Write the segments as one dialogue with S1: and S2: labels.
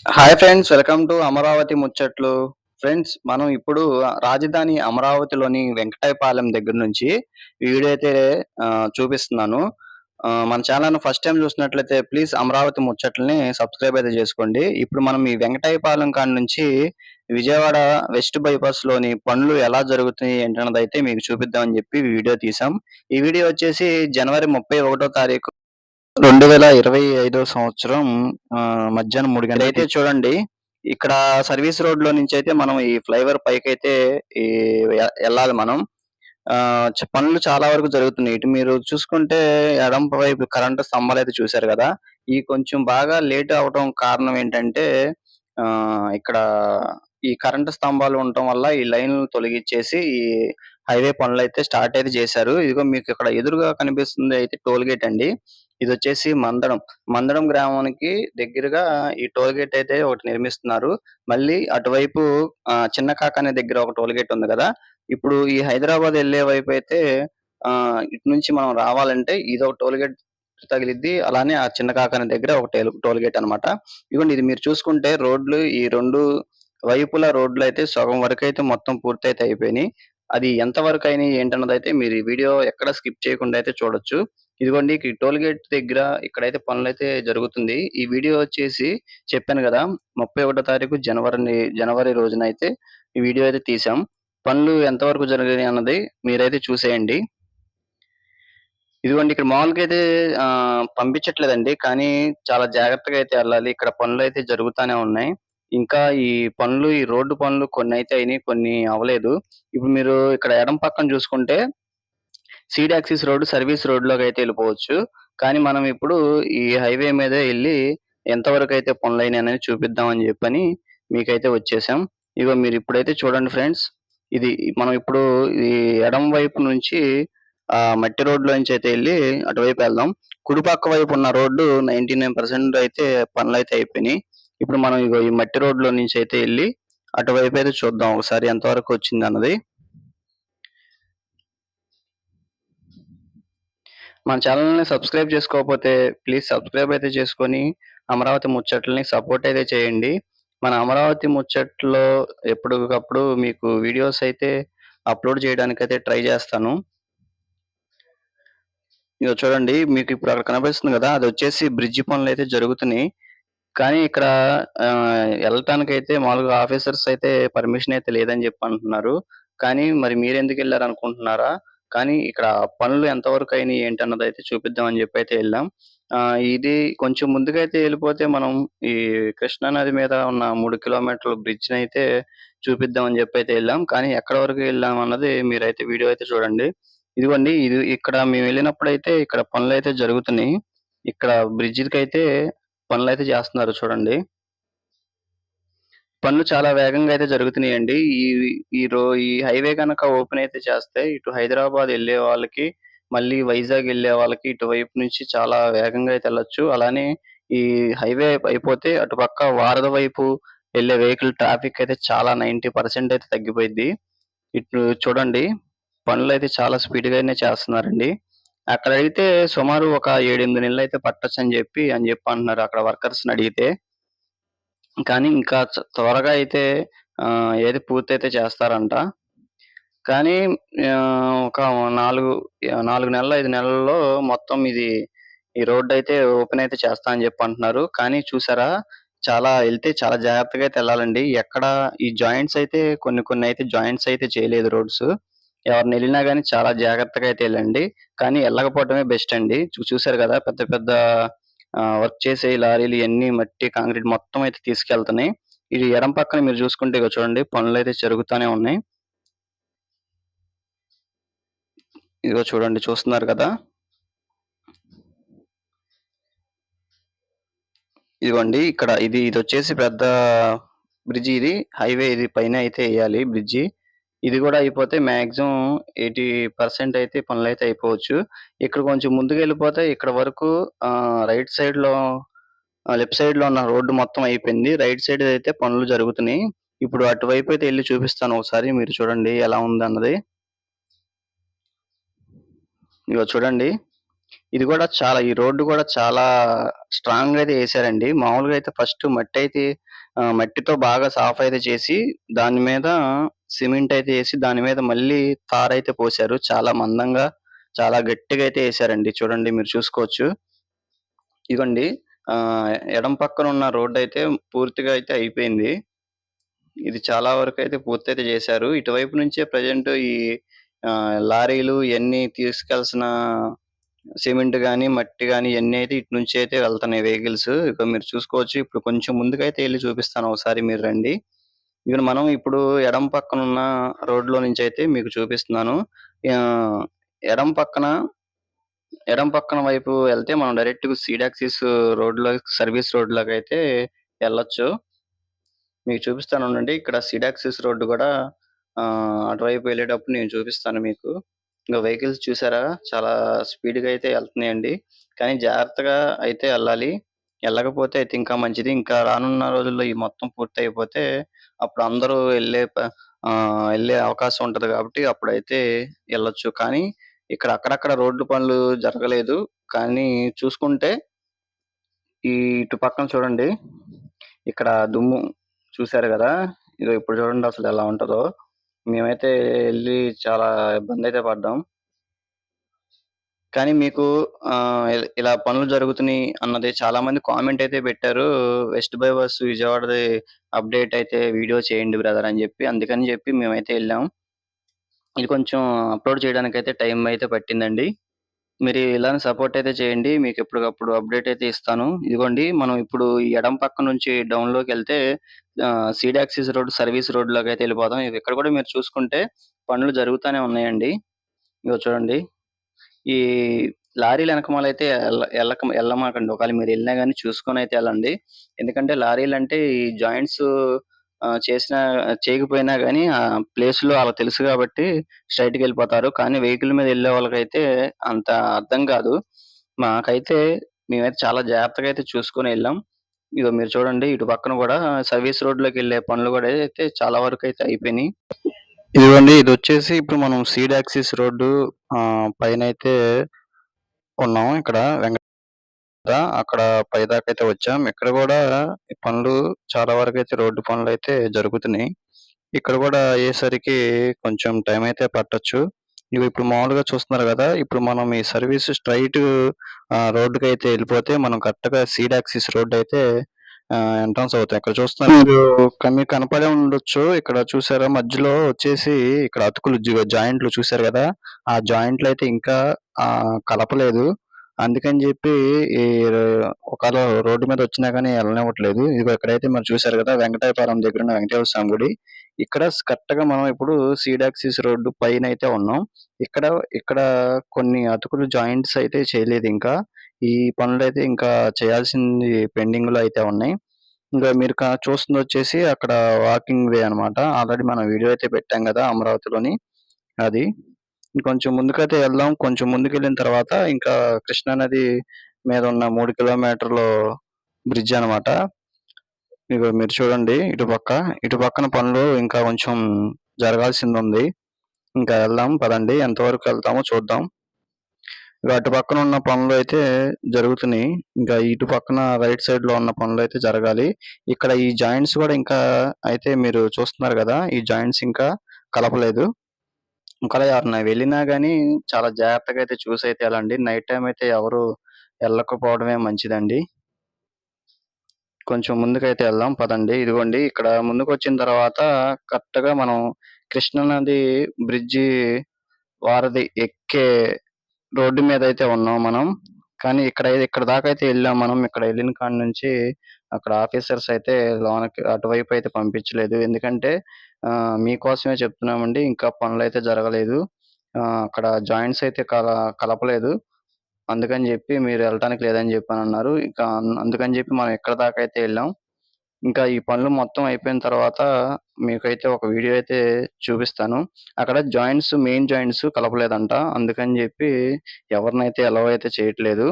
S1: Hi friends, welcome to Amaravati ముచ్చట్లు. Friends, మనం ఇప్పుడు రాజధాని అమరావతిలోని వెంకటాయపాలెం దగ్గర నుంచి ఈ వీడియో అయితే చూపిస్తున్నాను. మన ఛానల్‌ని ఫస్ట్ టైమ్ చూసినట్లయితే ప్లీజ్ అమరావతి ముచ్చట్లని సబ్స్క్రైబ్ అయితే చేసుకోండి. ఇప్పుడు మనం ఈ వెంకటాయపాలెం కాడ నుంచి విజయవాడ వెస్ట్ బైపాస్‌లోని పనులు ఎలా జరుగుతున్నాయి ఏంటన్నదైతే మీకు చూపిద్దామని చెప్పి వీడియో తీసాం. ఈ వీడియో వచ్చేసి జనవరి 31 తారీఖు 2025 సంవత్సరం మధ్యాహ్నం 3 గంటలైతే చూడండి. ఇక్కడ సర్వీస్ రోడ్‌లో నుంచయితే మనం ఈ ఫ్లైఓవర్ పైకైతే ఈ ఎళ్ళాలి మనం. పనులు చాలా వరకు జరుగుతున్నాయి. ఇటు మీరు చూసుకుంటే ఎడమ వైపు కరెంటు స్తంభాలైతే చూసారు గదా! ఈ కొంచెం బాగా లేట్ అవ్వటం కారణం ఏంటంటే ఇక్కడ ఈ కరెంటు స్తంభాలు ఉండటం వల్ల ఈ లైన్‌లు తొలగిచ్చేసి ఈ హైవే పనులైతే స్టార్ట్ అయితే చేశారు. ఇదిగో మీకు ఇక్కడ ఎదురుగా కనిపిస్తుంది అయితే టోల్ గేట్ అండి. ఇదొచ్చేసి మందడం. మందడం గ్రామానికి దగ్గరగా ఈ టోల్ గేట్ అయితే ఒకటి నిర్మిస్తున్నారు. మళ్ళీ అటువైపు చిన్న కాకాని దగ్గర ఒక టోల్ గేట్ ఉంది గదా! ఇప్పుడు ఈ హైదరాబాద్ ఎళ్ళే వైపయితే ఇటు నుంచి మనం రావాలంటే ఇదొక టోల్ గేట్ తగిలిద్ది. అలానే ఆ చిన్న కాకాని దగ్గర ఒక టోల్ గేట్ అన్నమాట. ఇదిగోండి ఇది మీరు చూసుకుంటే రోడ్లు ఈ 2 వైపులా రోడ్లయితే సగం వరకైతే మొత్తం పూర్తయితే అయిపోయినియి. అది ఎంత వరకయినియి ఏంటన్నదైతే మీరు ఈ వీడియో ఎక్కడ స్కిప్ చేయకుండా అయితే చూడొచ్చు. ఇదిగోండి ఈ టోల్ గేట్ దగ్గర ఇక్కడైతే పనులైతే జరుగుతుంది. ఈ వీడియో వచ్చేసి చెప్పాను గదా! 31 తారీఖు జనవరి రోజునైతే ఈ వీడియో అయితే తీసాం. పనులు ఎంతవరకు జరిగాయి అన్నది మీరైతే చూసేయండి. ఇదిగోండి ఇక్కడ మామూలుగా అయితే పంపించట్లేదండి. కానీ చాలా జాగ్రత్తగా అయితే ఎళ్ళాలి. ఇక్కడ పనులైతే జరుగుతానే ఉన్నాయి. ఇంకా ఈ రోడ్డు పనులు కొన్నైతే అయినియి, కొన్ని అవ్వలేదు. ఇప్పుడు మీరు ఇక్కడ ఎడమ పక్కన చూసుకుంటే సీడ్ యాక్సిస్ రోడ్ సర్వీస్ రోడ్‌లోకైతే ఎళ్ళిపోవచ్చు. కానీ మనం ఇప్పుడు ఈ హైవే మీదే ఎళ్లి ఎంతవరకైతే పనులయినాయనేది చూపిద్దామని జెప్పని మీకైతే వచ్చేసాం. ఇగో మీరిప్పుడైతే చూడండి ఫ్రెండ్స్. ఇది మనం ఇప్పుడు ఈ ఎడమ వైపు నుంచి మట్టి రోడ్‌లోంచయితే ఎళ్లి అటువైపు ఎళ్దాం. కుడి పక్క వైపు ఉన్న రోడ్డు 99% అయితే పనులైతే అయిపోయినియి. ఇప్పుడు మనం ఇగో ఈ మట్టి రోడ్‌లో నుంచయితే ఎళ్లి అటువైపయితే చూద్దాం ఒకసారి ఎంతవరకు వచ్చిందన్నది. మన ఛానల్‌ని సబ్స్క్రైబ్ చేసుకోకపోతే ప్లీజ్ సబ్స్క్రైబ్ అయితే చేసుకొని అమరావతి ముచ్చట్లని సపోర్ట్ అయితే చేయండి. మన అమరావతి ముచ్చట్లో ఎప్పటికప్పుడు మీకు వీడియోస్ అయితే అప్‌లోడ్ చేయడానికైతే ట్రై చేస్తాను. ఇగో చూడండి మీకు ఇప్పుడు అక్కడ కనిపిస్తుంది గదా! అదొచ్చేసి బ్రిడ్జి పనులైతే జరుగుతున్నాయి. కానీ ఇక్కడ ఎళ్ళటానికైతే మామూలుగా ఆఫీసర్స్ అయితే పర్మిషన్ అయితే లేదని జెప్పి అంటున్నారు. కానీ మరి మీరెందుకెళ్లారనుకుంటున్నారా? కానీ ఇక్కడ పనులు ఎంతవరకు అయినియి ఏంటన్నదైతే చూపిద్దామని జెప్పైతే ఎళ్ళాం. ఇది కొంచెం ముందుకైతే ఎళ్ళిపోతే మనం ఈ కృష్ణా నది మీద ఉన్న 3 కిలోమీటర్ల బ్రిడ్జినైతే చూపిద్దామని జెప్పైతే ఎళ్ళాం. కానీ ఎక్కడి వరకు ఎళ్ళామన్నది మీరైతే వీడియో అయితే చూడండి. ఇదిగోండి ఇది ఇక్కడ మేమెళ్ళినప్పుడైతే ఇక్కడ పనులైతే జరుగుతున్నాయి. ఇక్కడ బ్రిడ్జికైతే పనులైతే చేస్తున్నారు చూడండి. పనులు చాలా వేగంగా అయితే జరుగుతున్నాయండి. ఈ ఈ హైవే గనక ఓపెన్ అయితే చేస్తే ఇటు హైదరాబాద్ ఎళ్ళే వాళ్ళకి, మళ్ళీ వైజాగ్ ఎళ్ళే వాళ్ళకి ఇటువైపు నుంచి చాలా వేగంగా అయితే ఎళ్ళొచ్చు. అలానే ఈ హైవే అయిపోతే అటుపక్క వారధి వైపు ఎళ్ళే వెహికల్ ట్రాఫిక్ అయితే చాలా 90% అయితే తగ్గిపోయిద్ది. ఇటు చూడండి పనులైతే చాలా స్పీడ్‌గానే చేస్తున్నారండి. అక్కడైతే సుమారు ఒక 7, 8 నెలలైతే పట్టొచ్చని జెప్పి అంటున్నారు అక్కడ వర్కర్స్‌ని అడిగితే. కానీ ఇంకా త్వరగా అయితే ఏది పూర్తయితే చేస్తారంట. కానీ ఒక 4 నెలలు, 5 నెలల్లో మొత్తం ఈ రోడ్డయితే ఓపెన్ అయితే చేస్తా అని జెప్పి అంటున్నారు. కానీ చూసారా ఎళ్తే చాలా జాగ్రత్తగా అయితే ఎళ్ళాలండి. ఎక్కడ ఈ జాయింట్స్ అయితే కొన్ని అయితే జాయింట్స్ అయితే చేయలేదు రోడ్స్. ఎవరైనా ఎళ్ళినా గాని చాలా జాగ్రత్తగా అయితే ఎళ్ళండి. కానీ ఎళ్ళకపోవటమే బెస్ట్ అండి. చూసారు గదా! పెద్ద పెద్ద వర్క్ చేసే ఈ లారీలు ఇయన్నీ మట్టి, కాంక్రీట్ మొత్తం అయితే తీసుకెళ్తున్నాయి. ఇది ఎడమ పక్కన మీరు చూసుకుంటే ఇగో చూడండి పనులైతే జరుగుతానే ఉన్నాయి. ఇదిగో చూడండి చూస్తున్నారు కదా! ఇదిగోండి ఇక్కడ ఇదొచ్చేసి పెద్ద బ్రిడ్జి ఇది. హైవే ఇది పైన అయితే ఎయ్యాలి బ్రిడ్జి. ఇది గూడా అయిపోతే మాక్సిమం 80% అయితే పనులైతే అయిపోవచ్చు. ఇక్కడ కొంచెం ముందుకెళ్ళిపోతే ఇక్కడ వరకు రైట్ సైడ్‌లో లెఫ్ట్ సైడ్‌లో ఉన్న రోడ్డు మొత్తం అయిపోయింది. రైట్ సైడ్ అయితే పనులు జరుగుతున్నాయి. ఇప్పుడు అటువైపు అయితే ఎళ్లి చూపిస్తాను ఒకసారి మీరు చూడండి ఎలా ఉందన్నది. ఇగో చూడండి. ఇది గూడా చాలా ఈ రోడ్డు గూడా చాలా స్ట్రాంగ్‌గా అయితే ఏశారండి. మామూలుగా అయితే ఫస్ట్ మట్టయితే మట్టితో బాగా సాఫ్ అయితే చేసి, దాని మీద సిమెంట్ అయితే ఏసి, దాని మీద మళ్ళీ తారైతే పోశారు. చాలా మందంగా, చాలా గట్టిగా అయితే ఏశారండి. చూడండి మీరు చూసుకోవచ్చు. ఇదిగోండి ఎడమ పక్కన ఉన్న రోడ్డయితే పూర్తిగా అయితే అయిపోయింది. ఇది చాలా వరకైతే పూర్తయితే చేశారు. ఇటువైపు నుంచే ప్రెజెంట్ ఈ లారీలు ఇయన్నీ తీసుకెళ్లాల్సిన సిమెంట్ గాని, మట్టి గాని ఇయన్నీ అయితే ఇటు నుంచి అయితే వెళ్తున్నాయి వెహికల్స్. ఇక మీరు చూసుకోవచ్చు. ఇప్పుడు కొంచెం ముందుకైతే ఎళ్లి చూపిస్తాను ఒకసారి మీరు రండి. ఇగో మనం ఇప్పుడు ఎడమ పక్కనున్న రోడ్‌లో నుంచయితే మీకు చూపిస్తున్నాను. ఆహ్, ఎడమ పక్కన ఎడమ పక్కన వైపు ఎళ్తే మనం డైరెక్ట్‌గా సీడాక్సిస్ రోడ్‌లో సర్వీస్ రోడ్‌లోకైతే ఎళ్ళొచ్చు. మీకు చూపిస్తానుండండి. ఇక్కడ సీడాక్సిస్ రోడ్డు గూడా అటువైపు వెళ్ళేటప్పుడు నేను చూపిస్తాను మీకు. ఇంగో వెహికల్స్ చూసారా? చాలా స్పీడ్‌గా అయితే ఎళ్తున్నాయండి. కానీ జాగ్రత్తగా అయితే ఎళ్ళాలి. ఎళ్ళకపోతే అయితే ఇంకా మంచిది. ఇంకా రానున్న రోజుల్లో ఈ మొత్తం పూర్తయిపోతే అప్పుడు అందరూ ఎళ్ళే అవకాశం ఉంటది గాబట్టి అప్పుడైతే ఎళ్ళొచ్చు. కానీ ఇక్కడ అక్కడక్కడ రోడ్లు పనులు జరగలేదు. కానీ చూసుకుంటే ఈ ఇటు పక్కన చూడండి. ఇక్కడ దుమ్ము చూసారు గదా! ఇగో ఇప్పుడు చూడండి అసలెలా ఉంటదో. మేమైతే ఎళ్లి చాలా ఇబ్బందయితే పడ్డాం. కానీ మీకు ఇలా పనులు జరుగుతున్నాయి అన్నది చాలా మంది కామెంట్ అయితే పెట్టారు. వెస్ట్ బైపాస్ విజయవాడది అప్‌డేట్ అయితే వీడియో చేయండి బ్రదర్ అని జెప్పి. అందుకని జెప్పి మేమైతే ఎళ్ళాం. ఇది కొంచెం అప్‌లోడ్ చేయడానికైతే టైం అయితే పట్టిందండి. మీరు ఇలానే సపోర్ట్ అయితే చేయండి. మీకు ఎప్పటికప్పుడు అప్‌డేట్ అయితే ఇస్తాను. ఇదిగోండి మనం ఇప్పుడు ఈ ఎడమ పక్క నుంచి డౌన్‌లోకెళ్తే సీడాక్సిస్ రోడ్ సర్వీస్ రోడ్‌లోకైతే ఎళ్ళిపోదాం. ఇక్కడ కూడా మీరు చూసుకుంటే పనులు జరుగుతానే ఉన్నాయండి. ఇగో చూడండి. ఈ లారీల ఎనకమాలైతే ఎళ్ళమాకండి. ఒకవేళ మీరెళ్ళినా గాని చూసుకొనైతే ఎళ్ళండి. ఎందుకంటే లారీలంటే ఈ జాయింట్స్ చేయకపోయినా గాని ఆ ప్లేస్‌లో ఆళ్ళకి తెలుసు గాబట్టి స్ట్రెయిట్‌గెళ్ళిపోతారు. కానీ వెహికల్ మీద ఎళ్ళే వాళ్ళకైతే అంత అర్థం గాదు. మాకైతే మేమైతే చాలా జాగ్రత్తగా అయితే చూసుకొని ఎళ్ళాం. ఇగో మీరు చూడండి ఇటు పక్కన గూడా సర్వీస్ రోడ్‌లోకెళ్ళే పనులు గూడా అయితే చాలా వరకైతే అయిపోయినియి. ఇదిగోండి ఇదొచ్చేసి ఇప్పుడు మనం సీడాక్సిస్ రోడ్డు పైనైతే ఉన్నాం. ఇక్కడ అక్కడ పైదాకైతే వచ్చాం. ఇక్కడ గూడా ఈ పనులు చాలా వరకైతే రోడ్డు పనులైతే జరుగుతున్నాయి. ఇక్కడ గూడా అయ్యేసరికి కొంచెం టైం అయితే పట్టొచ్చు. ఇగో ఇప్పుడు మామూలుగా చూస్తున్నారు గదా! ఇప్పుడు మనం ఈ సర్వీస్ స్ట్రెయిట్ రోడ్డుకైతే ఎళ్ళిపోతే మనం కరెక్ట్‌గా సీడాక్సిస్ రోడ్డయితే ఎంట్రన్స్ అవుతాం. ఇక్కడ చూస్తున్నారు మీరు మీకు కనపడే ఉండొచ్చు. ఇక్కడ చూసారా మధ్యలో వచ్చేసి ఇక్కడ అతుకులు జాయింట్లు చూసారు గదా! ఆ జాయింట్లయితే ఇంకా కలపలేదు. అందుకని జెప్పి ఈ ఒకాళ రోడ్డు మీద వచ్చినా గాని ఎళ్ళనివ్వట్లేదు. ఇదిగో ఇక్కడైతే మరి చూసారు గదా! వెంకటాయపాలెం దగ్గరున్న వెంకటేశ్వర స్వామి గుడి. ఇక్కడ కరెక్ట్‌గా మనం ఇప్పుడు సీడాక్సిస్ రోడ్డు పైనైతే ఉన్నాం. ఇక్కడ ఇక్కడ కొన్ని అతుకులు జాయింట్స్ అయితే చేయలేదింకా. ఈ పనులైతే ఇంకా చేయాల్సింది పెండింగ్‌లో అయితే ఉన్నాయి. ఇంకా మీరు చూస్తుందొచ్చేసి అక్కడ వాకింగ్ వే అనమాట. ఆల్రెడీ మనం వీడియో అయితే పెట్టాం గదా! అమరావతిలోని అది. ఇంకొంచెం ముందుకైతే వెళ్దాం. కొంచెం ముందుకెళ్ళిన తర్వాత ఇంకా కృష్ణా నది మీద ఉన్న 3 కిలోమీటర్లు బ్రిడ్జ్ అనమాట. ఇగో మీరు చూడండి ఇటుపక్క. ఇటు పక్కన పనులు ఇంకా కొంచెం జరగాల్సిందుంది. ఇంకా వెళ్దాం పదండి. ఎంతవరకు వెళ్తామో చూద్దాం. ఇగ అటు పక్కన ఉన్న పనులయితే జరుగుతున్నాయి. ఇంకా ఇటు పక్కన రైట్ సైడ్‌లో ఉన్న పనులయితే జరగాలి. ఇక్కడ ఈ జాయింట్స్ గూడా ఇంకా అయితే మీరు చూస్తున్నారు గదా! ఈ జాయింట్స్ ఇంకా కలపలేదు. ఒకవేళ ఎవరైనా వెళ్ళినా గాని చాలా జాగ్రత్తగా అయితే చూసైతే ఎళ్ళండి. నైట్ టైమ్ అయితే ఎవరు ఎళ్ళకపోవడమే మంచిదండి. కొంచెం ముందుకైతే ఎళ్దాం పదండి. ఇదిగోండి ఇక్కడ ముందుకొచ్చిన తర్వాత కరెక్ట్‌గా మనం కృష్ణా నది బ్రిడ్జి వారధి ఎక్కే రోడ్డు మీదయితే ఉన్నాం మనం. కానీ ఇక్కడ దాకైతే ఎళ్ళాం మనం. ఇక్కడ ఎళ్ళిన కాడ నుంచి అక్కడ ఆఫీసర్స్ అయితే లోనకి అటువైపు అయితే పంపించలేదు. ఎందుకంటే మీకోసమే చెప్తున్నామండి. ఇంకా పనులైతే జరగలేదు. అక్కడ జాయింట్స్ అయితే కలపలేదు. అందుకని జెప్పి మీరు ఎళ్ళటానికి లేదని జెప్పనన్నారు. ఇంకా అందుకని జెప్పి మనం ఇక్కడి దాకైతే ఎళ్ళాం. ఇంకా ఈ పనులు మొత్తం అయిపోయిన తర్వాత మీకైతే ఒక వీడియో అయితే చూపిస్తాను. అక్కడ మెయిన్ జాయింట్స్ కలపలేదంట. అందుకని జెప్పి ఎవరినైతే అలౌ అయితే చేయట్లేదు.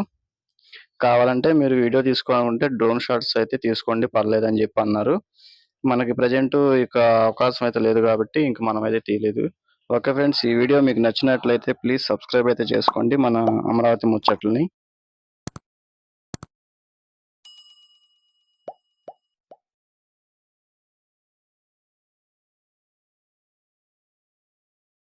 S1: కావాలంటే మీరు వీడియో తీసుకోవాలనుకుంటే డ్రోన్ షాట్స్ అయితే తీసుకోండి పర్లేదని జెప్పి అన్నారు. మనకి ప్రెజెంటు ఇక అవకాశం అయితే లేదు గాబట్టి ఇంక మనమైతే తీయలేదు. Okay friends. ఈ వీడియో మీకు నచ్చినట్లయితే ప్లీజ్ సబ్స్క్రైబ్ అయితే చేసుకోండి మన అమరావతి ముచ్చట్లని.